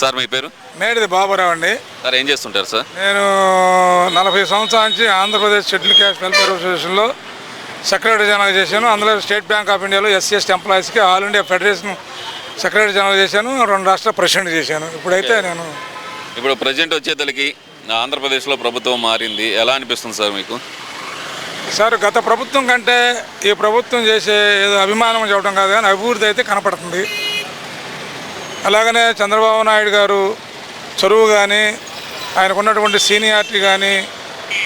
Sir మీ పేరు? మేడిది బాబురావు అండి. Sir ఏం చేస్తుంటారు సార్? నేను 40 సంవత్సరాల నుంచి ఆంధ్రప్రదేశ్ షెడ్యూల్ క్యాస్ట్ వెల్ఫేర్ అసోసియేషన్లో సెక్రటరీ జనరల్ చేశాను. అందులో స్టేట్ బ్యాంక్ ఆఫ్ ఇండియాలో SC/ST ఎంప్లాయీస్కి all India federation secretary general చేశాను. 2 రాష్ట్రాల ప్రెసిడెంట్ చేశాను. ఇప్పుడైతే నేను ఇప్పుడు ప్రెసిడెంట్ వచ్చేతలకి ఆంధ్రప్రదేశ్లో ప్రభుత్వం మారింది, ఎలా అనిపిస్తుంది సార్ మీకు? సార్ గత ప్రభుత్వం కంటే ఈ ప్రభుత్వం చేసే ఏదో అభిమానం చెప్పడం కాదు కానీ అభివృద్ధి అయితే కనపడుతుంది. అలాగనే చంద్రబాబు నాయుడు గారు చొరువు కానీ ఆయనకున్నటువంటి సీనియారిటీ కానీ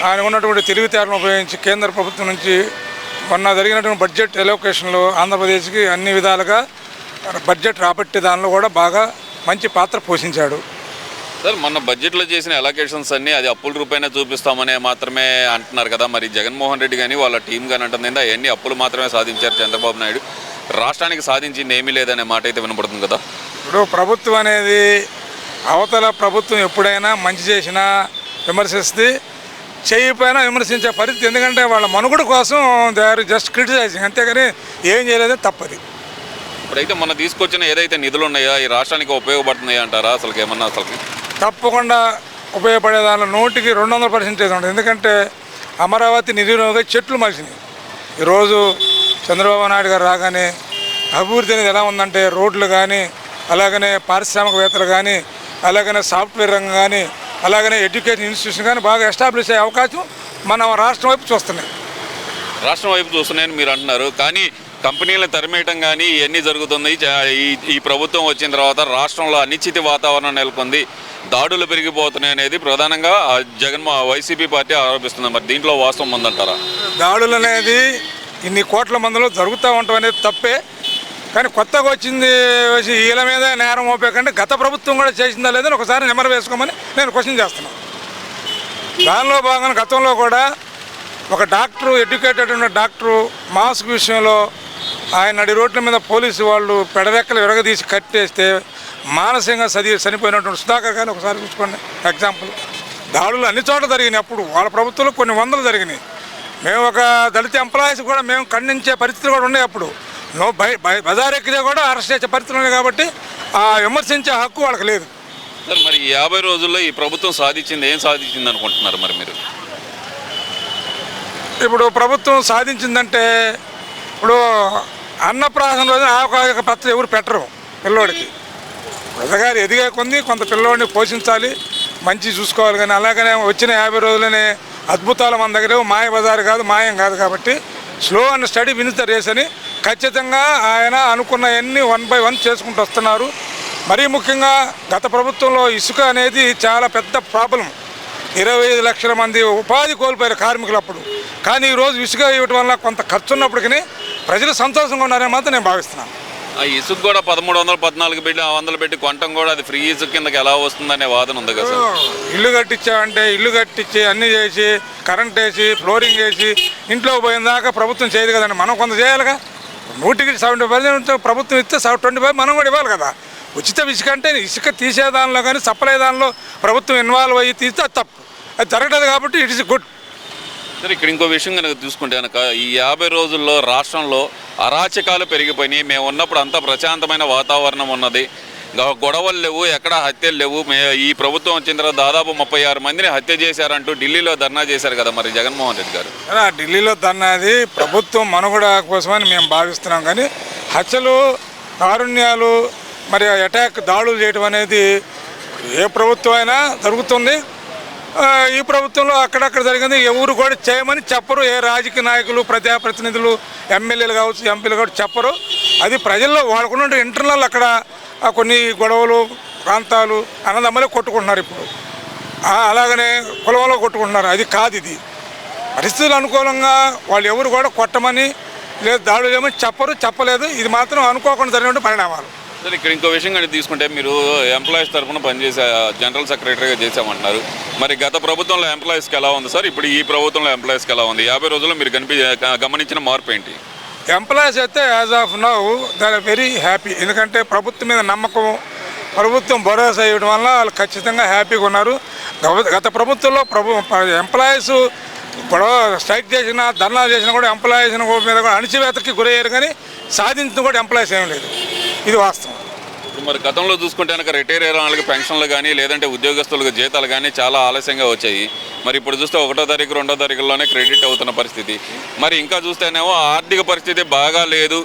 ఆయనకున్నటువంటి తెలివితేటలను ఉపయోగించి కేంద్ర ప్రభుత్వం నుంచి మొన్న జరిగినటువంటి బడ్జెట్ ఎలోకేషన్లో ఆంధ్రప్రదేశ్కి అన్ని విధాలుగా బడ్జెట్ రాబట్టే దానిలో కూడా బాగా మంచి పాత్ర పోషించాడు. సార్ మొన్న బడ్జెట్లో చేసిన ఎలకేషన్స్ అన్నీ అది అప్పుల రూపాయనే చూపిస్తామనే మాత్రమే అంటున్నారు కదా, మరి జగన్మోహన్ రెడ్డి కానీ వాళ్ళ టీం కానీ అంటుంది అవన్నీ అప్పులు మాత్రమే సాధించారు చంద్రబాబు నాయుడు, రాష్ట్రానికి సాధించింది ఏమీ లేదనే మాట అయితే వినపడుతుంది కదా. ఇప్పుడు ప్రభుత్వం అనేది అవతల ప్రభుత్వం ఎప్పుడైనా మంచి చేసినా విమర్శిస్తుంది, చేయకపోయినా విమర్శించే పరిస్థితి. ఎందుకంటే వాళ్ళ మనుగడ కోసం దే ఆర్ జస్ట్ క్రిటిసైజింగ్, అంతేగాని ఏం చేయలేదని తప్పది. ఇప్పుడైతే మొన్న తీసుకొచ్చిన ఏదైతే నిధులు ఉన్నాయో ఈ రాష్ట్రానికి ఉపయోగపడుతున్నాయి అంటారా? అసలు ఏమన్నా అసలు తప్పకుండా ఉపయోగపడే దానిలో 100కి 200% ఉంటుంది. ఎందుకంటే అమరావతి నిధులుగా చెట్లు మలిసినాయి. ఈరోజు చంద్రబాబు నాయుడు గారు రాగానే అభివృద్ధి అనేది ఎలా ఉందంటే రోడ్లు కానీ, అలాగనే పారిశ్రామికవేత్తలు కానీ, అలాగనే సాఫ్ట్వేర్ రంగం కానీ, అలాగనే ఎడ్యుకేషన్ ఇన్స్టిట్యూషన్ కానీ బాగా ఎస్టాబ్లిష్ అయ్యే అవకాశం మన రాష్ట్రం వైపు చూస్తున్నాయి. రాష్ట్రం వైపు చూస్తున్నాయని మీరు అంటున్నారు, కానీ కంపెనీలను తరిమేయటం కానీ ఇవన్నీ జరుగుతుంది. ఈ ప్రభుత్వం వచ్చిన తర్వాత రాష్ట్రంలో అనిశ్చిత వాతావరణం నెలకొంది, దాడులు పెరిగిపోతున్నాయి అనేది ప్రధానంగా వైసీపీ పార్టీ ఆరోపిస్తుంది. మరి దీంట్లో వాస్తవం ఉందంటారా? దాడులు అనేది ఇన్ని కోట్ల మందిలో జరుగుతూ ఉండటం అనేది తప్పే, కానీ కొత్తగా వచ్చింది వీళ్ళ మీద నేరం మోపేకంటే గత ప్రభుత్వం కూడా చేసిందా లేదని ఒకసారి నెమరు వేసుకోమని నేను క్వశ్చన్ చేస్తున్నాను. దానిలో భాగంగా గతంలో కూడా ఒక డాక్టరు, ఎడ్యుకేటెడ్ ఉన్న డాక్టరు మాస్క్ విషయంలో ఆయన నడి రోడ్ల మీద పోలీసు వాళ్ళు పెడరెక్కలు విరగదీసి కట్టేస్తే మానసికంగా చనిపోయినటువంటి సుధాకర్ గారిని ఒకసారి చూసుకోండి ఎగ్జాంపుల్. దాడులు అన్ని చోట్ల జరిగినాయి. అప్పుడు వాళ్ళ ప్రభుత్వంలో కొన్ని వందలు జరిగినాయి. మేము ఒక దళిత ఎంప్లాయీస్ కూడా మేము ఖండించే పరిస్థితులు కూడా ఉన్నాయి. అప్పుడు బజార్ ఎక్కితే కూడా అరెస్ట్ చేసే పరిస్థితులు ఉన్నాయి. కాబట్టి ఆ విమర్శించే హక్కు వాళ్ళకి లేదు. సార్ మరి 50 రోజుల్లో ఈ ప్రభుత్వం సాధించింది ఏం సాధించింది అనుకుంటున్నారు మరి మీరు? ఇప్పుడు ప్రభుత్వం సాధించిందంటే ఇప్పుడు అన్నప్రాసన రోజున ఆవకాయ పత్రం ఎవరు పెట్టరు పిల్లోడికి. ప్రజగారు ఎదిగే కొంది కొంత పిల్లోడిని పోషించాలి, మంచి చూసుకోవాలి. కానీ అలాగనే వచ్చిన 50 రోజులనే అద్భుతాలు మన దగ్గర మాయ బజారు కాదు, మాయం కాదు. కాబట్టి slow and steady wins the race అని ఖచ్చితంగా ఆయన అనుకున్నవన్నీ 1 by 1 చేసుకుంటూ వస్తున్నారు. మరీ ముఖ్యంగా గత ప్రభుత్వంలో ఇసుక అనేది చాలా పెద్ద ప్రాబ్లం. 25 లక్షల మంది ఉపాధి కోల్పోయారు కార్మికులు అప్పుడు. కానీ ఈరోజు ఇసుక ఇవ్వటం వల్ల కొంత ఖర్చు ఉన్నప్పటికీ ప్రజలు సంతోషంగా ఉన్నారని మాత్రం నేను భావిస్తున్నాను. ఆ ఇసుక కూడా 1314 పెట్టి 100 పెట్టి కొనటం కూడా అది ఫ్రీ ఇసుక కిందకి ఎలా వస్తుందనే వాదన ఉంది కదా. ఇల్లు కట్టించామంటే ఇల్లు కట్టించి అన్నీ చేసి కరెంట్ వేసి ఫ్లోరింగ్ వేసి ఇంట్లో పోయిన దాకా ప్రభుత్వం చేయదు కదండి. మనం కొంత చేయాలిగా. 100కి 70% ప్రభుత్వం ఇస్తే 25 మనం కూడా ఇవ్వాలి కదా. ఉచిత ఇసుక అంటే ఇసుక తీసేదానిలో కానీ సప్లై దానిలో ప్రభుత్వం ఇన్వాల్వ్ అయ్యి తీస్తే అది తప్పు. అది జరగదు కాబట్టి ఇట్ ఇస్ గుడ్. సరే, ఇక్కడ ఇంకో విషయం కనుక చూసుకుంటే కనుక ఈ 50 రోజుల్లో రాష్ట్రంలో అరాచకాలు పెరిగిపోయినాయి. మేము ఉన్నప్పుడు అంతా ప్రశాంతమైన వాతావరణం ఉన్నది, గొడవలు లేవు, ఎక్కడ హత్యలు లేవు. ఈ ప్రభుత్వం వచ్చిన తర్వాత దాదాపు 36 మందిని హత్య చేశారంటూ ఢిల్లీలో ధర్నా చేశారు కదా మరి జగన్మోహన్ రెడ్డి గారు. ఢిల్లీలో ధర్నాది ప్రభుత్వం మనుగడ కోసమని మేము భావిస్తున్నాం. కానీ హత్యలు, కారుణ్యాలు, మరి అటాక్ దాడులు చేయడం అనేది ఏ ప్రభుత్వం అయినా జరుగుతుంది. ఈ ప్రభుత్వంలో అక్కడక్కడ జరిగింది. ఎవరు కూడా చేయమని చెప్పరు. ఏ రాజకీయ నాయకులు, ప్రజాప్రతినిధులు, ఎమ్మెల్యేలు కావచ్చు, ఎంపీలు కావచ్చు చెప్పరు. అది ప్రజల్లో వాళ్ళకున్న ఇంటర్నల్ అక్కడ కొన్ని గొడవలు, ప్రాంతాలు, అన్నదమ్మలే కొట్టుకుంటున్నారు. ఇప్పుడు అలాగనే కులంలో కొట్టుకుంటున్నారు. అది కాదు. ఇది పరిస్థితులు అనుకూలంగా వాళ్ళు ఎవరు కూడా కొట్టమని లేదు దాడులు చేయమని చెప్పలేదు. ఇది మాత్రం అనుకోకుండా జరిగినటువంటి పరిణామాలు. సార్ ఇక్కడ ఇంకో విషయం కానీ తీసుకుంటే మీరు ఎంప్లాయీస్ తరఫున పనిచేసే జనరల్ సెక్రటరీగా చేసామంటున్నారు. మరి గత ప్రభుత్వంలో ఎంప్లాయీస్కి ఎలా ఉంది సార్, ఇప్పుడు ఈ ప్రభుత్వంలో ఎంప్లాయీస్కి ఎలా ఉంది? 50 రోజుల్లో మీరు గమనించిన మార్పు ఏంటి? ఎంప్లాయీస్ అయితే as of now they are very happy. ఎందుకంటే ప్రభుత్వం మీద నమ్మకం, ప్రభుత్వం భరోసా ఇవ్వడం వల్ల వాళ్ళు ఖచ్చితంగా హ్యాపీగా ఉన్నారు. గత ప్రభుత్వంలో ఎంప్లాయీస్ గొడవ స్ట్రైక్ చేసినా, ధర్నాలు చేసినా కూడా ఎంప్లాయీస్ మీద కూడా అణిచివేతకి గురయ్యారు. కానీ సాధించిన కూడా ఎంప్లాయీస్ ఏం లేదు. ఇది వాస్తవం. ఇప్పుడు మరి గతంలో చూసుకుంటే కనుక రిటైర్ అయిన వాళ్ళకి పెన్షన్లు కానీ లేదంటే ఉద్యోగస్తులకు జీతాలు కానీ చాలా ఆలస్యంగా వచ్చాయి. మరి ఇప్పుడు చూస్తే 1వ తారీఖు 2వ తారీఖుల్లోనే క్రెడిట్ అవుతున్న పరిస్థితి. మరి ఇంకా చూస్తేనేమో ఆర్థిక పరిస్థితి బాగా లేదు,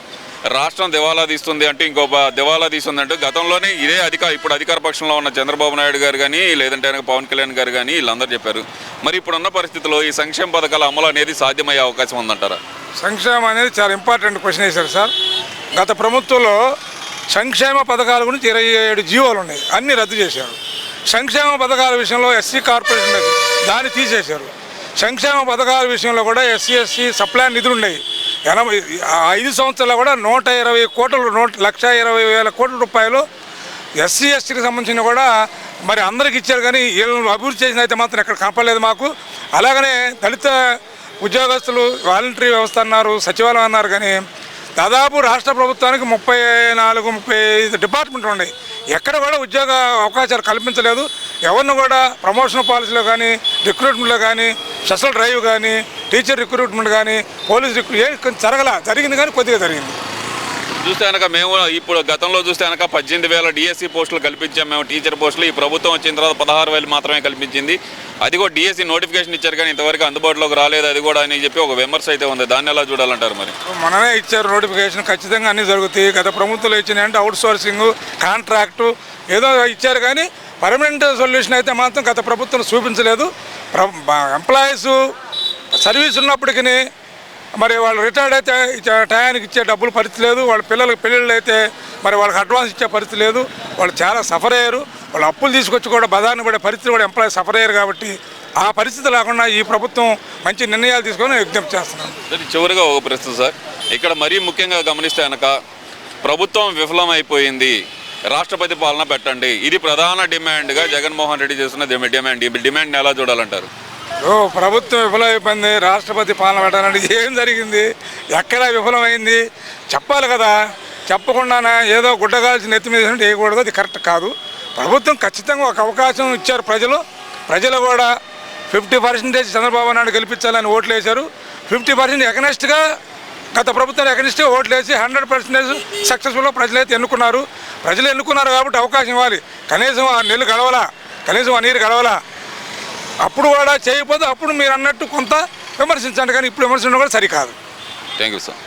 రాష్ట్రం దివాలా తీస్తుంది అంటే దివాలా తీస్తుంది అంటూ గతంలోనే ఇదే ఇప్పుడు అధికార పక్షంలో ఉన్న చంద్రబాబు నాయుడు గారు కానీ లేదంటే కనుక పవన్ కళ్యాణ్ గారు కానీ వీళ్ళందరూ చెప్పారు. మరి ఇప్పుడున్న పరిస్థితిలో ఈ సంక్షేమ పథకాల అమలు అనేది సాధ్యమయ్యే అవకాశం ఉందంటారా? సంక్షేమం అనేది చాలా ఇంపార్టెంట్ క్వశ్చన్ వేశారు సార్. గత ప్రభుత్వంలో సంక్షేమ పథకాల గురించి 27 జీవోలు ఉన్నాయి, అన్నీ రద్దు చేశారు. సంక్షేమ పథకాల విషయంలో ఎస్సీ కార్పొరేషన్ దాన్ని తీసేశారు. సంక్షేమ పథకాల విషయంలో కూడా ఎస్సీ సప్లాన్ నిధులు ఉన్నాయి. 5 సంవత్సరాల్లో కూడా 120 కోట్లు 1,20,000 కోట్ల రూపాయలు ఎస్సీ ఎస్టీకి సంబంధించిన కూడా మరి అందరికి ఇచ్చారు. కానీ వీళ్ళని అభివృద్ధి చేసిన అయితే మాత్రం ఎక్కడ కనపడలేదు మాకు. అలాగనే దళిత ఉద్యోగస్తులు వాలంటరీ వ్యవస్థ అన్నారు, సచివాలయం అన్నారు. కానీ దాదాపు రాష్ట్ర ప్రభుత్వానికి 34-35 డిపార్ట్మెంట్లు ఉన్నాయి. ఎక్కడ కూడా ఉద్యోగ అవకాశాలు కల్పించలేదు. ఎవరిని కూడా ప్రమోషన్ పాలసీలో కానీ రిక్రూట్మెంట్లో కానీ స్పెషల్ డ్రైవ్ కానీ టీచర్ రిక్రూట్మెంట్ కానీ పోలీస్ రిక్రూట్మెంట్ జరిగింది కానీ కొద్దిగా జరిగింది. చూస్తే కనుక మేము ఇప్పుడు గతంలో చూస్తే కనుక 18,000 డిఎస్సి పోస్టులు కల్పించాం మేము టీచర్ పోస్టులు. ఈ ప్రభుత్వం వచ్చిన తర్వాత 16,000 మాత్రమే కల్పించింది. అది కూడా డిఎస్సి నోటిఫికేషన్ ఇచ్చారు కానీ ఇంతవరకు అందుబాటులోకి రాలేదు అది కూడా అని చెప్పి ఒక విమర్శ అయితే ఉంది. దాన్ని ఎలా చూడాలంటారు? మరి మనమే ఇచ్చారు నోటిఫికేషన్, ఖచ్చితంగా అన్నీ జరుగుతాయి. గత ప్రభుత్వంలో ఇచ్చినాయంటే అవుట్ సోర్సింగ్ కాంట్రాక్టు ఏదో ఇచ్చారు కానీ పర్మనెంట్ సొల్యూషన్ అయితే మాత్రం గత ప్రభుత్వం చూపించలేదు. ఎంప్లాయీస్ సర్వీస్ ఉన్నప్పటికీ మరి వాళ్ళు రిటైర్డ్ అయితే టయానికి ఇచ్చే డబ్బులు పరిస్థితి లేదు. వాళ్ళ పిల్లలకి పెళ్ళిళ్ళు అయితే మరి వాళ్ళకి అడ్వాన్స్ ఇచ్చే పరిస్థితి లేదు. వాళ్ళు చాలా సఫర్ అయ్యారు. వాళ్ళు అప్పులు తీసుకొచ్చి కూడా బదాన్ని పడే పరిస్థితి కూడా ఎంప్లాయీ సఫర్ అయ్యారు. కాబట్టి ఆ పరిస్థితి లేకుండా ఈ ప్రభుత్వం మంచి నిర్ణయాలు తీసుకొని విజ్ఞప్తి చేస్తున్నాను. చివరిగా ఒక ప్రశ్న సార్, ఇక్కడ మరీ ముఖ్యంగా గమనిస్తే కనుక ప్రభుత్వం విఫలమైపోయింది, రాష్ట్రపతి పాలన పెట్టండి, ఇది ప్రధాన డిమాండ్గా జగన్మోహన్ రెడ్డి చేస్తున్న డిమాండ్ని ఎలా చూడాలంటారు? ప్రభుత్వం విఫలమైపోయింది, రాష్ట్రపతి పాలన పెట్టాలంటే ఏం జరిగింది, ఎక్కడ విఫలమైంది చెప్పాలి కదా. చెప్పకుండానే ఏదో గుడ్డగాల్సిన ఎత్తి మీద వేయకూడదు, అది కరెక్ట్ కాదు. ప్రభుత్వం ఖచ్చితంగా ఒక అవకాశం ఇచ్చారు ప్రజలు కూడా 50% చంద్రబాబు నాయుడు గెలిపించాలని ఓట్లు వేశారు. 50% ఎగనెస్ట్గా గత ప్రభుత్వం ఎగనెస్ట్గా ఓట్లు వేసి 100% సక్సెస్ఫుల్గా ప్రజలైతే ఎన్నుకున్నారు. ప్రజలు ఎన్నుకున్నారు కాబట్టి అవకాశం ఇవ్వాలి. కనీసం ఆ నీళ్ళు గడవలా, కనీసం ఆ నీరు గడవలా. అప్పుడు కూడా చేయకపోతే అప్పుడు మీరు అన్నట్టు కొంత విమర్శించండి, కానీ ఇప్పుడు విమర్శించడం కూడా సరికాదు. Thank you sir.